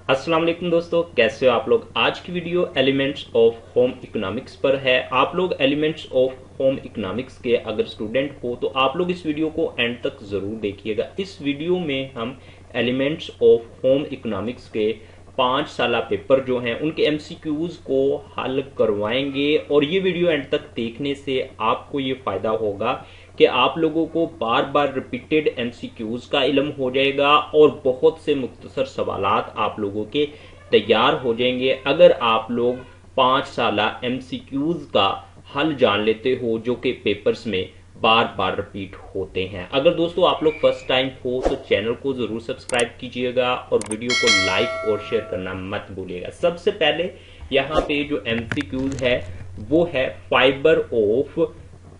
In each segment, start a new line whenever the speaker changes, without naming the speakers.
अस्सलाम वालेकुम दोस्तों, कैसे हो आप लोग। आज की video elements of home economics पर है। आप लोग एलिमेंट्स ऑफ होम इकोनॉमिक्स के अगर स्टूडेंट हो तो आप लोग इस वीडियो को एंड तक जरूर देखिएगा। इस वीडियो में हम एलिमेंट्स ऑफ होम इकोनॉमिक्स के 5 साला पेपर जो हैं उनके एमसीक्यूज को हल करवाएंगे और ये वीडियो एंड तक देखने से आपको ये फायदा होगा कि आप लोगों को बार बार रिपीटेड एमसीक्यूज का इल्म हो जाएगा और बहुत से मुख्तसर सवालात आप लोगों के तैयार हो जाएंगे अगर आप लोग 5 साला एमसीक्यूज का हल जान लेते हो जो कि पेपर्स में बार बार रिपीट होते हैं। अगर दोस्तों आप लोग फर्स्ट टाइम हो तो चैनल को जरूर सब्सक्राइब कीजिएगा और वीडियो को लाइक और शेयर करना मत भूलिएगा। सबसे पहले यहाँ पे जो एमसीक्यूज है वो है fibre of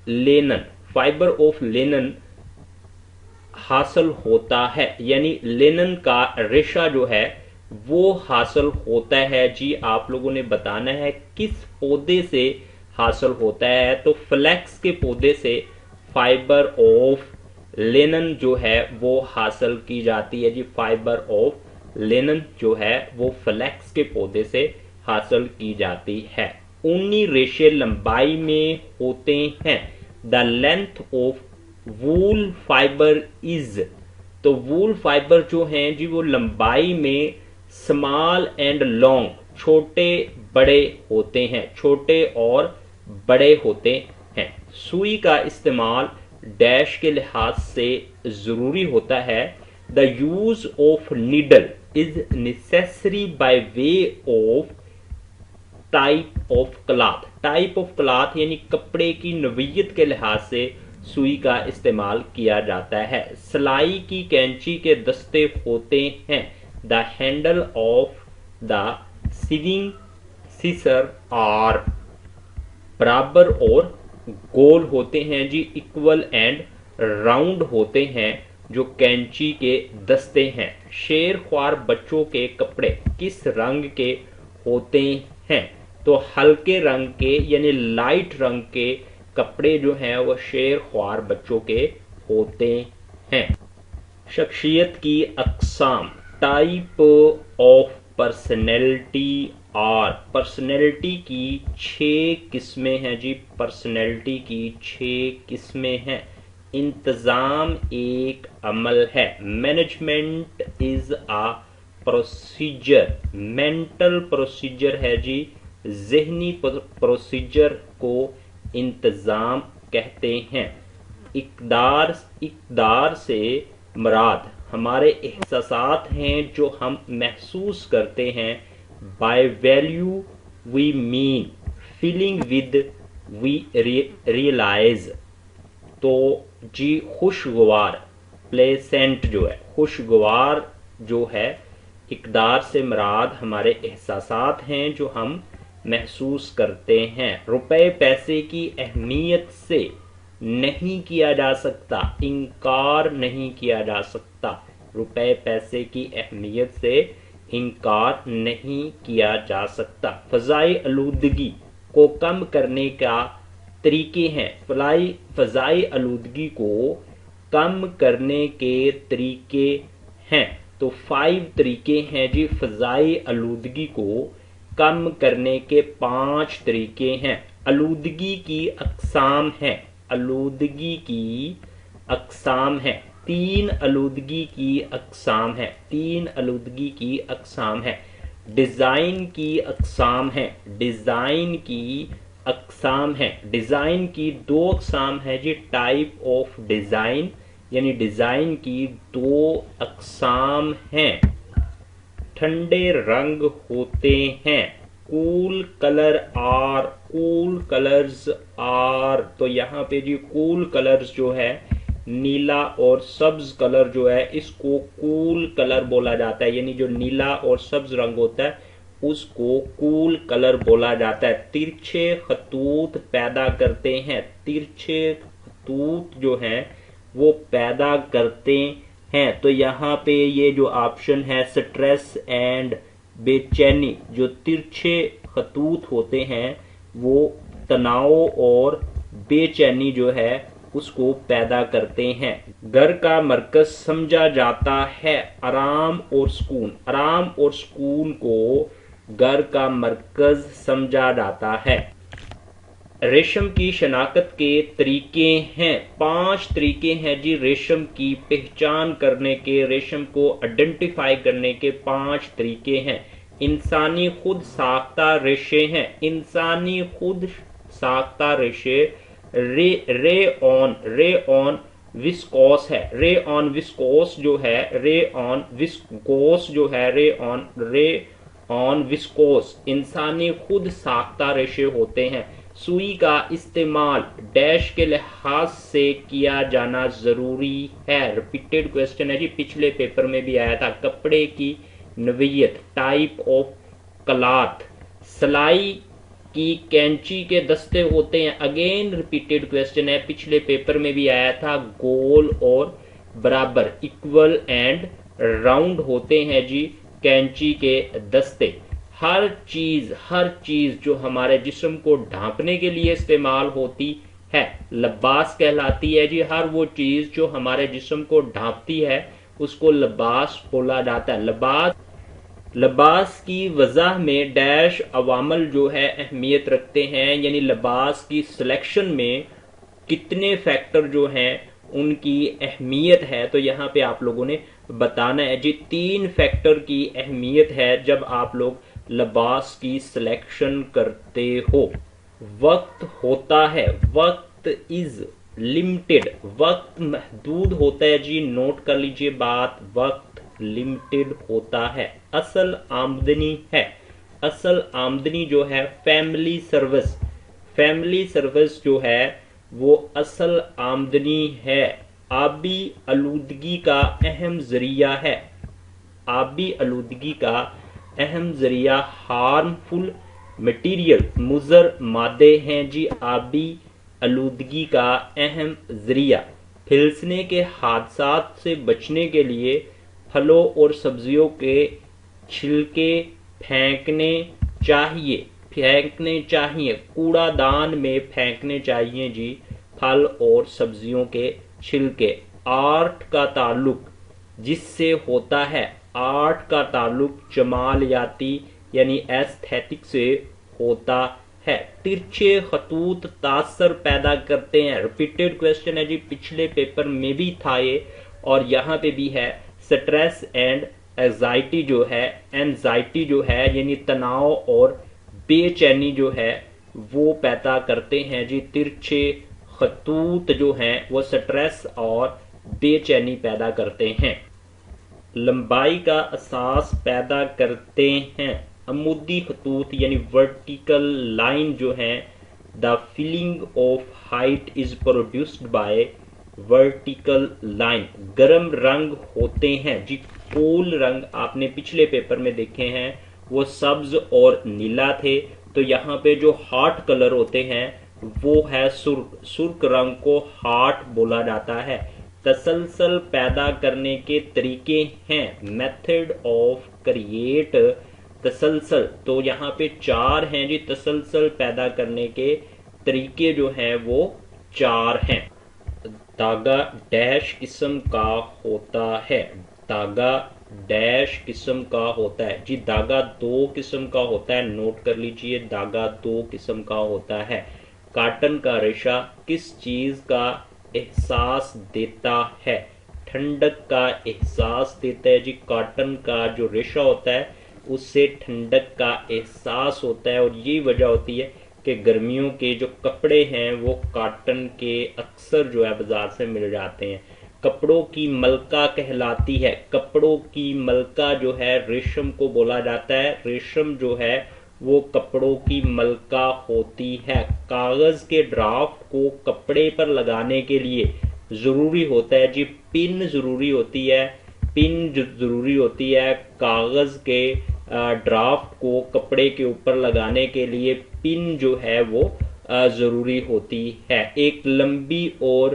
Lennon. Fibre of Lennon हासिल होता है, यानी लेनन का रेशा जो है वो हासिल होता है। जी आप लोगों ने बताना है किस पौधे से हासिल होता है, तो फ्लैक्स के पौधे से फाइबर ऑफ लेनन जो है वो हासिल की जाती है। जी फाइबर ऑफ लेनन जो है वो फ्लैक्स के पौधे से हासिल की जाती है। ऊनी रेशे लंबाई में होते हैं। The length of wool fibre is, तो वूल फाइबर जो हैं जी वो लंबाई में स्मॉल एंड लॉन्ग, छोटे बड़े होते हैं, छोटे और बड़े होते हैं। सुई का इस्तेमाल डैश के लिहाज से जरूरी होता है। The use of needle is necessary by way of type of cloth. Type of cloth यानी कपड़े की नोयत के लिहाज से सुई का इस्तेमाल किया जाता है। सिलाई की कैंची के दस्ते होते हैं। The handle of the sewing scissor are बराबर और गोल होते हैं। जी इक्वल एंड राउंड होते हैं जो कैंची के दस्ते हैं। शेर ख्वार बच्चों के कपड़े किस रंग के होते हैं, तो हल्के रंग के यानी लाइट रंग के कपड़े जो हैं वो शेर ख्वार बच्चों के होते हैं। शख्सियत की अकसाम, टाइप ऑफ पर्सनैलिटी और पर्सनैलिटी की 6 किस्में हैं। जी पर्सनैलिटी की 6 किस्में हैं। इंतजाम एक अमल है। Management is a procedure. Mental procedure है जी, ज़हनी प्रोसीजर को इंतजाम कहते हैं। इक़दार से मुराद हमारे एहसासात हैं जो हम महसूस करते हैं। By value we mean feeling with we realise, तो जी खुशगवार प्लेसेंट जो है, खुशगवार जो है, इक़दार से मुराद हमारे एहसासात हैं जो हम महसूस करते हैं। रुपए पैसे की अहमियत से नहीं किया जा सकता, इनकार नहीं किया जा सकता। रुपए पैसे की अहमियत से इनकार नहीं किया जा सकता। फ़ज़ाई आलूदगी को कम करने का तरीके हैं। फ़ज़ाई आलूदगी को कम करने के तरीके हैं, तो 5 तरीके हैं जी। फ़ज़ाई आलूदगी को कम करने के 5 तरीके हैं। आलूदगी की अक़साम है। आलूदगी की अक़साम है। 3 आलूदगी की अक़साम है। 3 आलूदगी की अक़साम है। डिज़ाइन की अक़साम है। डिज़ाइन की अक़साम है। डिज़ाइन की 2 अक़साम है जी। टाइप ऑफ डिज़ाइन यानी डिज़ाइन की 2 अक़साम हैं। ठंडे रंग होते हैं। Cool colour are, cool colours are, तो यहाँ पे जी कूल कलर्स जो है नीला और सब्ज कलर जो है इसको कूल कलर बोला जाता है, यानी जो नीला और सब्ज रंग होता है उसको कूल कलर बोला जाता है। तिरछे खतूत पैदा करते हैं। तिरछे खतूत जो हैं वो पैदा करते हैं, तो यहाँ पे ये जो ऑप्शन है स्ट्रेस एंड बेचैनी, जो तिरछे खतूत होते हैं वो तनाव और बेचैनी जो है اس کو پیدا کرتے ہیں۔ گھر کا مرکز سمجھا جاتا ہے آرام اور سکون، آرام اور سکون کو گھر کا مرکز سمجھا جاتا ہے۔ ریشم کی شناخت کے طریقے ہیں، 5 طریقے ہیں جی ریشم کی پہچان کرنے کے، ریشم کو آئیڈینٹیفائی کرنے کے 5 طریقے ہیں۔ انسانی خود ساختہ ریشے ہیں، انسانی خود ساختہ ریشے رے آن وسکوس ہے، رے آن وسکوس جو ہے، رے آن وسکوس جو ہے، رے آن وسکوس انسانی خود ساختہ ریشے ہوتے ہیں۔ سوئی کا استعمال ڈیش کے لحاظ سے کیا جانا ضروری ہے، ریپیٹڈ کوسچن ہے جی، پچھلے پیپر میں بھی آیا تھا۔ کپڑے کی نوعیت، ٹائپ آف کلاتھ، سلائی کی کینچی کے دستے ہوتے ہیں، اگین ریپیٹڈ کوسچن ہے، پچھلے پیپر میں بھی آیا تھا۔ گول اور برابر، ایکول اینڈ راؤنڈ ہوتے ہیں جی کینچی کے دستے۔ ہر چیز جو ہمارے جسم کو ڈھانپنے کے لیے استعمال ہوتی ہے لباس کہلاتی ہے جی، ہر وہ چیز جو ہمارے جسم کو ڈھانپتی ہے اس کو لباس بولا جاتا ہے۔ لباس کی وضع میں ڈیش عوامل جو ہے اہمیت رکھتے ہیں، یعنی لباس کی سلیکشن میں کتنے فیکٹر جو ہیں ان کی اہمیت ہے، تو یہاں پہ آپ لوگوں نے بتانا ہے جی 3 فیکٹر کی اہمیت ہے جب آپ لوگ لباس کی سلیکشن کرتے ہو۔ وقت ہوتا ہے، وقت از لمیٹڈ، وقت محدود ہوتا ہے جی، نوٹ کر لیجئے بات، وقت لمیٹڈ ہوتا ہے۔ اصل آمدنی ہے، اصل آمدنی جو ہے فیملی سروس، فیملی سروس جو ہے وہ اصل آمدنی ہے۔ آبی آلودگی کا اہم ذریعہ ہے، آبی آلودگی کا اہم ذریعہ ہارمفل مٹیریل، مضر مادے ہیں جی آبی آلودگی کا اہم ذریعہ۔ پھلسنے کے حادثات سے بچنے کے لیے پھلوں اور سبزیوں کے چھلکے پھینکنے چاہیے، کوڑا دان میں پھینکنے چاہیے جی پھل اور سبزیوں کے چھلکے۔ آرٹ کا تعلق جس سے ہوتا ہے، آرٹ کا تعلق جمالیاتی یعنی ایستھیٹک سے ہوتا ہے۔ ترچھے خطوط تاثر پیدا کرتے ہیں، ریپیٹڈ کوسچن ہے جی، پچھلے پیپر میں بھی تھا یہ اور یہاں پہ بھی ہے۔ سٹریس اینڈ اینزائٹی جو ہے یعنی تناؤ اور بے چینی جو ہے وہ پیدا کرتے ہیں جی، ترچھے خطوط جو ہیں وہ سٹریس اور بے چینی پیدا کرتے ہیں۔ لمبائی کا احساس پیدا کرتے ہیں، عمودی خطوط یعنی ورٹیکل لائن جو ہیں، the feeling of height is produced by vertical line. گرم رنگ ہوتے ہیں جی، کول رنگ آپ نے پچھلے پیپر میں دیکھے ہیں وہ سبز اور نیلا تھے، تو یہاں پہ جو ہاٹ کلر ہوتے ہیں وہ ہے سرخ رنگ کو ہاٹ بولا جاتا ہے۔ تسلسل پیدا کرنے کے طریقے ہیں، میتھڈ آف کریٹ تسلسل، تو یہاں پہ 4 ہیں جی، تسلسل پیدا کرنے کے طریقے جو ہیں وہ 4 ہیں۔ دھاگا ڈیش قسم کا ہوتا ہے، دھاگا ڈیش قسم کا ہوتا ہے جی، دھاگا 2 قسم کا ہوتا ہے، نوٹ کر لیجئے، دھاگا 2 قسم کا ہوتا ہے۔ کاٹن کا ریشہ کس چیز کا احساس دیتا ہے؟ ٹھنڈک کا احساس دیتا ہے جی، کاٹن کا جو ریشہ ہوتا ہے اس سے ٹھنڈک کا احساس ہوتا ہے، اور یہی وجہ ہوتی ہے کہ گرمیوں کے جو کپڑے ہیں وہ کاٹن کے اکثر جو ہے بازار سے مل جاتے ہیں۔ کپڑوں کی ملکہ کہلاتی ہے، کپڑوں کی ملکہ جو ہے ریشم کو بولا جاتا ہے، ریشم جو ہے وہ کپڑوں کی ملکہ ہوتی ہے۔ کاغذ کے ڈرافٹ کو کپڑے پر لگانے کے لیے ضروری ہوتا ہے جی، پن ضروری ہوتی ہے، پن ضروری ہوتی ہے، کاغذ کے ڈرافٹ کو کپڑے کے اوپر لگانے کے لیے پن جو ہے وہ ضروری ہوتی ہے۔ ایک لمبی اور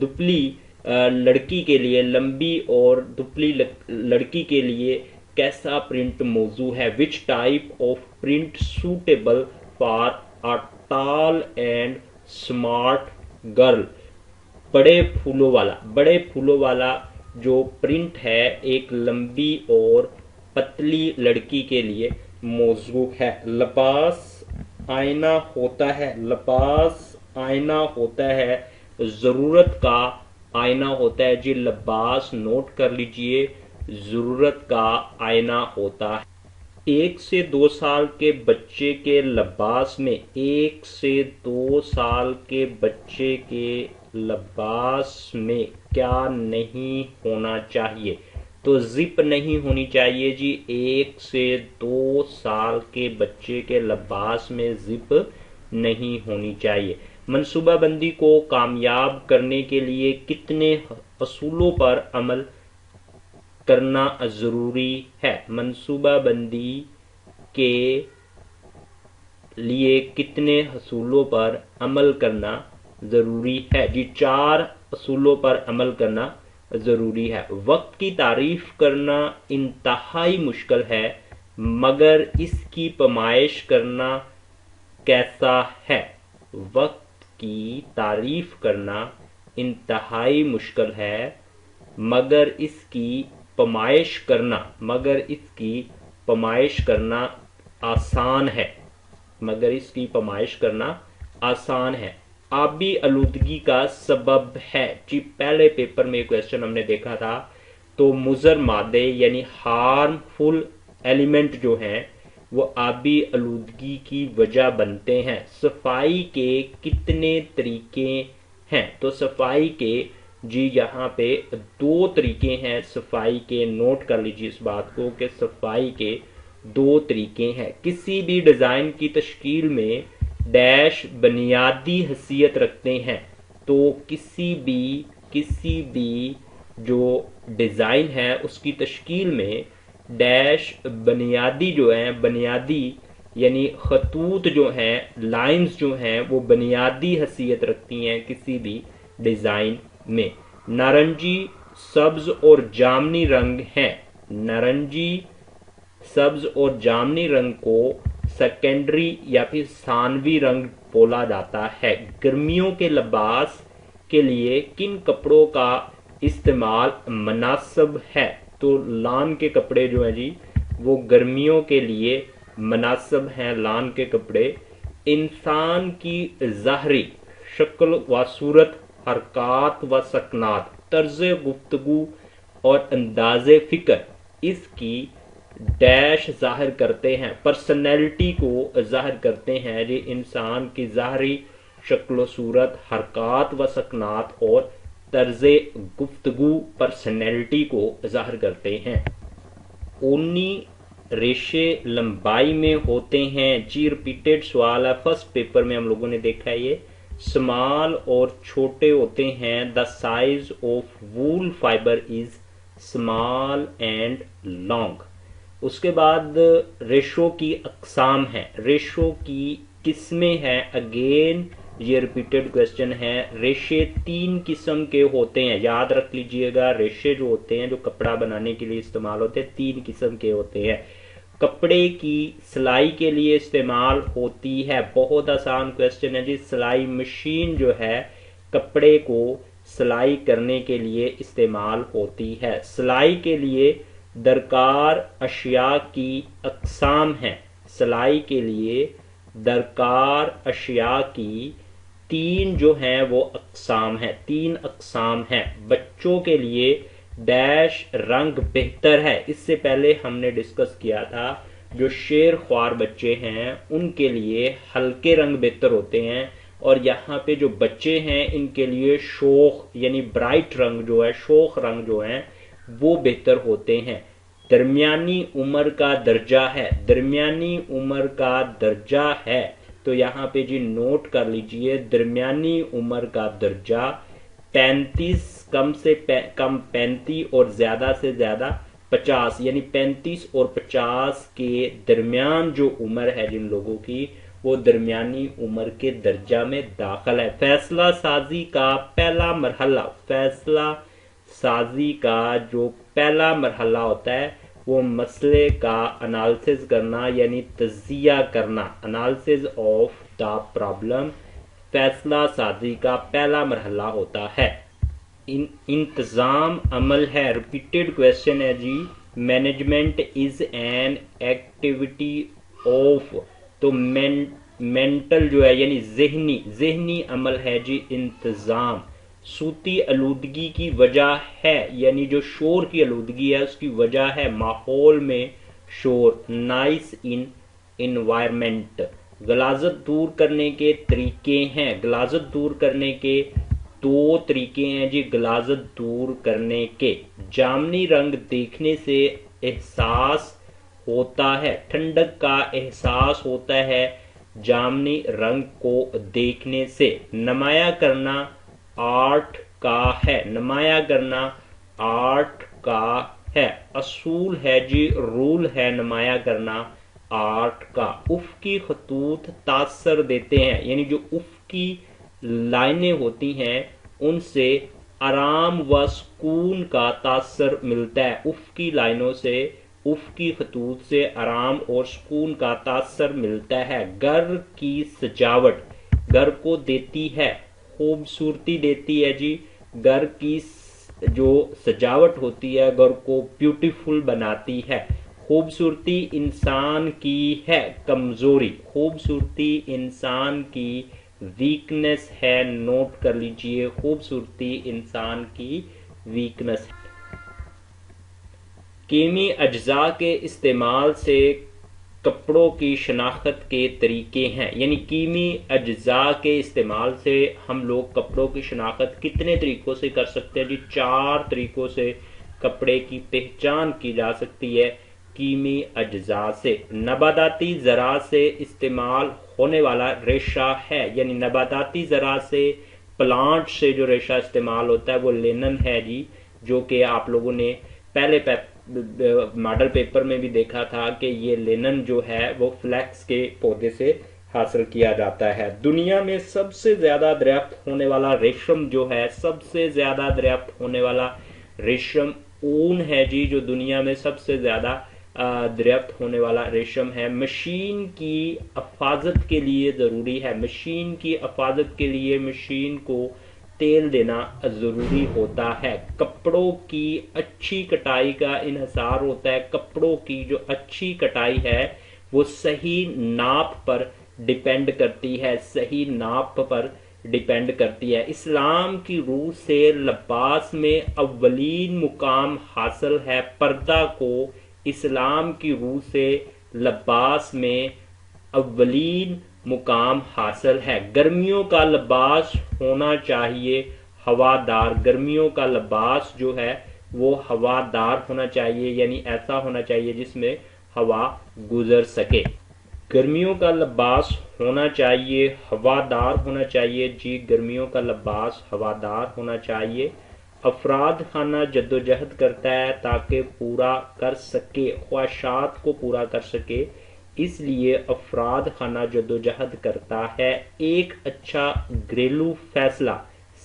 دبلی لڑکی کے لیے، لمبی اور دبلی لڑکی کے لیے کیسا پرنٹ موزوں ہے؟ Which type of print suitable for a tall and smart girl. बड़े फूलों वाला जो प्रिंट है एक लंबी और पतली लड़की के लिए मौजू है। लिबास आईना होता है, जरूरत का आईना होता है जी। लिबास नोट कर लीजिए, जरूरत का आईना होता है। 1 से 2 साल के बच्चे के लिबास में 1 से 2 साल के बच्चे के लिबास में क्या नहीं होना चाहिए? तो जिप नहीं होनी चाहिए जी। 1 से 2 साल के बच्चे के लिबास में जिप नहीं होनी चाहिए। मनसूबाबंदी को कामयाब करने के लिए कितने असूलों पर अमल करना जरूरी है? मनसूबाबंदी के लिए कितने असूलों पर अमल करना जरूरी है जी? 4 असूलों पर अमल करना जरूरी है। वक्त की तारीफ करना इंतहाई मुश्किल है, मगर इसकी पैमाइश करना कैसा है? वक्त की तारीफ करना इंतहाई मुश्किल है, मगर इसकी पैमाइश करना आसान है। आबी आलूदगी का सबब है जी। पहले पेपर में क्वेश्चन हमने देखा था, तो मुज़र मादे यानी हार्मफुल एलिमेंट जो हैं वो आबी आलूदगी की वजह बनते हैं। सफाई के कितने तरीके हैं? तो सफाई के जी यहाँ पे 2 तरीके हैं सफाई के। नोट कर लीजिए इस बात को कि सफाई के 2 तरीके हैं। किसी भी डिजाइन की तश्कील में डैश बुनियादी हैसियत रखते हैं। तो किसी भी जो डिजाइन है उसकी तश्कील में डैश बुनियादी यानी खतूत जो हैं, लाइंस जो हैं, वो बुनियादी हैसियत रखती हैं किसी भी डिजाइन में। नारंगी, सब्ज और जामनी रंग हैं। नारंगी, सब्ज और जामनी रंग को सेकेंडरी या फिर सानवी रंग बोला जाता है। गर्मियों के लिबास के लिए किन कपड़ों का इस्तेमाल मुनासिब है? तो लान के कपड़े जो हैं जी वो गर्मियों के लिए मुनासिब हैं। लान के कपड़े। इंसान की ज़ाहरी शक्ल व सूरत, हरकत व सकनात, तर्ज गुफ्तगू और अंदाज़े फ़िक्र इसकी डैश जाहिर करते हैं, पर्सनैलिटी को जाहिर करते हैं जी। इंसान की ज़ाहरी शक्ल सूरत, हरकत व सकनात और तर्ज गुफ्तगू पर्सनैलिटी को जाहिर करते हैं। ऊनी रेशे लंबाई में होते हैं जी। रिपीटेड सवाल है, फर्स्ट पेपर में हम लोगों ने देखा है। ये स्मॉल और छोटे होते हैं। The size of wool fibre is small and long. उसके बाद रेशो की अकसाम है, रेशो की किस्में हैं। अगेन ये रिपीटेड क्वेश्चन है। रेशे 3 किस्म के होते हैं, याद रख लीजिएगा। रेशे जो होते हैं जो कपड़ा बनाने के लिए इस्तेमाल होते हैं 3 किस्म के होते हैं। कपड़े की सिलाई के लिए इस्तेमाल होती है, बहुत आसान क्वेश्चन है जी। सिलाई मशीन जो है कपड़े को सिलाई करने के लिए इस्तेमाल होती है। सिलाई के लिए दरकार अशिया की अकसाम है। सिलाई के लिए दरकार अशिया की 3 जो हैं वो अकसाम है, 3 अकसाम हैं। बच्चों के लिए डैश रंग बेहतर है। इससे पहले हमने डिस्कस किया था जो शेर ख्वार बच्चे हैं उनके लिए हल्के रंग बेहतर होते हैं, और यहाँ पे जो बच्चे हैं इनके लिए शोख यानी ब्राइट रंग जो है, शोख रंग जो है वो बेहतर होते हैं। दरमियानी उम्र का दर्जा है, दरमियानी उम्र का दर्जा है। तो यहाँ पे जी नोट कर लीजिए, दरमियानी उम्र का दर्जा 35 कम से कम 35 और ज्यादा से ज्यादा 50 यानी 35 और 50 के दरमियान जो उम्र है जिन लोगों की वो दरमियानी उम्र के दर्जा में दाखिल है। फैसला साजी का पहला मरहला, फैसला साजी का जो पहला मरहला होता है वो मसले का एनालिसिस करना यानी तजिया करना, एनालिसिस ऑफ द प्रॉब्लम फैसला साजी का पहला मरहला होता है। इंतज़ाम अमल है, रिपीटेड क्वेश्चन है जी। Management is an activity of, तो मेंटल जो है यानी ज़हनी अमल है जी इंतज़ाम। सूती आलूदगी की वजह है, यानी जो शोर की आलूदगी है उसकी वजह है माहौल में शोर। Nice in environment. गलाजत दूर करने के तरीके हैं, गलाजत दूर करने के दो तरीके हैं जी गलाजत दूर करने के। जामनी रंग देखने से एहसास होता है, ठंडक का एहसास होता है जामनी रंग को देखने से। नुमाया करना आर्ट का है, नुमाया करना आर्ट का है। असूल है जी, रूल है नुमाया करना आर्ट का। उफ की खतूत तासर देते हैं, यानी जो उफ की लाइनें होती हैं उनसे आराम व सुकून का तासर मिलता है। उफ की लाइनों से, उफ की खतूत से आराम और सुकून का तासर मिलता है। घर की सजावट घर को देती है खूबसूरती, देती है जी। घर की जो सजावट होती है घर को ब्यूटीफुल बनाती है। खूबसूरती इंसान की है कमजोरी, खूबसूरती इंसान की वीकनेस है, नोट कर लीजिए, खूबसूरती इंसान की वीकनेस है। कीमी अज्जा के इस्तेमाल से कपड़ों की शनाख्त के तरीके हैं, यानी कीमी अज्जा के इस्तेमाल से हम लोग कपड़ों की शनाख्त कितने तरीकों से कर सकते हैं जी? 4 तरीकों से कपड़े की पहचान की जा सकती है कीमी अज्जा से। नबाताती ज़राअत से इस्तेमाल होने वाला रेशा है, यानी नबाताती ज़राअत से प्लांट से जो रेशा इस्तेमाल होता है वो लिनन है जी, जो कि आप लोगों ने पहले मॉडल पेपर में भी देखा था कि ये लिनन जो है वो फ्लैक्स के पौधे से हासिल किया जाता है। दुनिया में सबसे ज्यादा दरियाफ्त होने वाला रेशम जो है, सबसे ज्यादा दरियाफ्त होने वाला रेशम ऊन है जी, जो दुनिया में सबसे ज्यादा दरियाफ्त होने वाला रेशम है। मशीन की हिफाजत के लिए जरूरी है, मशीन की हिफाजत के लिए मशीन को तेल देना जरूरी होता है। कपड़ों की अच्छी कटाई का इन्हिसार होता है, कपड़ों की जो अच्छी कटाई है वो सही नाप पर डिपेंड करती है, सही नाप पर डिपेंड करती है। इस्लाम की रूह से लिबास में अव्वलीन मुकाम हासिल है, पर्दा को इस्लाम की रूह से लिबास में अव्वलीन मुकाम हासिल है। गर्मियों का लिबास होना चाहिए हवादार, गर्मियों का लिबास जो है वो हवादार होना चाहिए, यानी ऐसा होना चाहिए जिसमें हवा गुजर सके। गर्मियों का लिबास होना चाहिए हवादार होना चाहिए जी, गर्मियों का लिबास हवादार होना चाहिए। अफराद खाना जद्दोजहद करता है ताकि पूरा कर सके, ख्वाहिशात को पूरा कर सके, इसलिए अफराद खाना जद्दोजहद करता है। एक अच्छा घरेलू फैसला,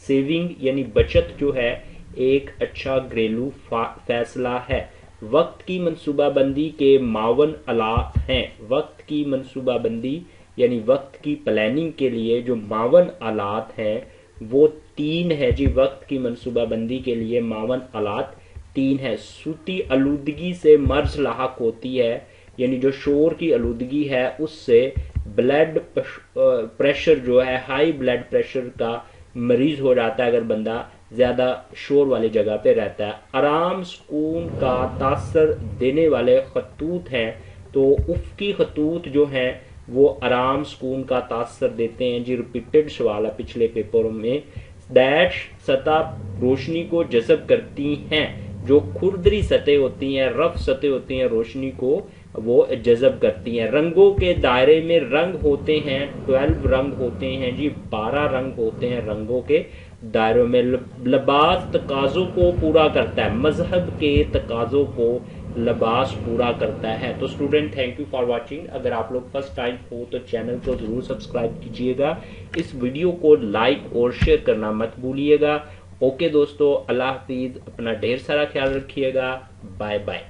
सेविंग यानी बचत जो है एक अच्छा घरेलू फैसला है। वक्त की मनसूबाबंदी के मावन आलात हैं, वक्त की मनसूबाबंदी यानी वक्त की प्लानिंग के लिए जो मावन आलात हैं वो 3 है जी। वक्त की मनसूबाबंदी के लिए मावन आलात 3 है। सूती आलूदगी से मर्ज लाहक होती है, यानी जो शोर की आलूदगी है उससे ब्लड प्रेशर जो है, हाई ब्लड प्रेशर का मरीज हो जाता है अगर बंदा ज्यादा शोर वाली जगह पे रहता है। आराम सुकून का तासर देने वाले खतूत हैं, तो उफ़की खतूत जो हैं वो आराम सुकून का तासर देते हैं जी। रिपीटेड सवाल है पिछले पेपरों में। डैश सतह रोशनी को जज़ब करती हैं, जो खुरदरी सतह होती हैं, रफ सतह होती हैं, रोशनी को वो जज़ब करती हैं। रंगों के दायरे में रंग होते हैं 12 रंग होते हैं जी, 12 रंग होते हैं रंगों के दायरों में। लिबास तकाज़ों को पूरा करता है, मजहब के तकाज़ों को लिबास पूरा करता है। तो student thank you for watching. अगर आप लोग फर्स्ट टाइम हो तो चैनल को जरूर सब्सक्राइब कीजिएगा, इस वीडियो को लाइक और शेयर करना मत भूलिएगा। ओके दोस्तों, अल्लाह हाफिज, अपना ढेर सारा ख्याल रखिएगा, बाय बाय।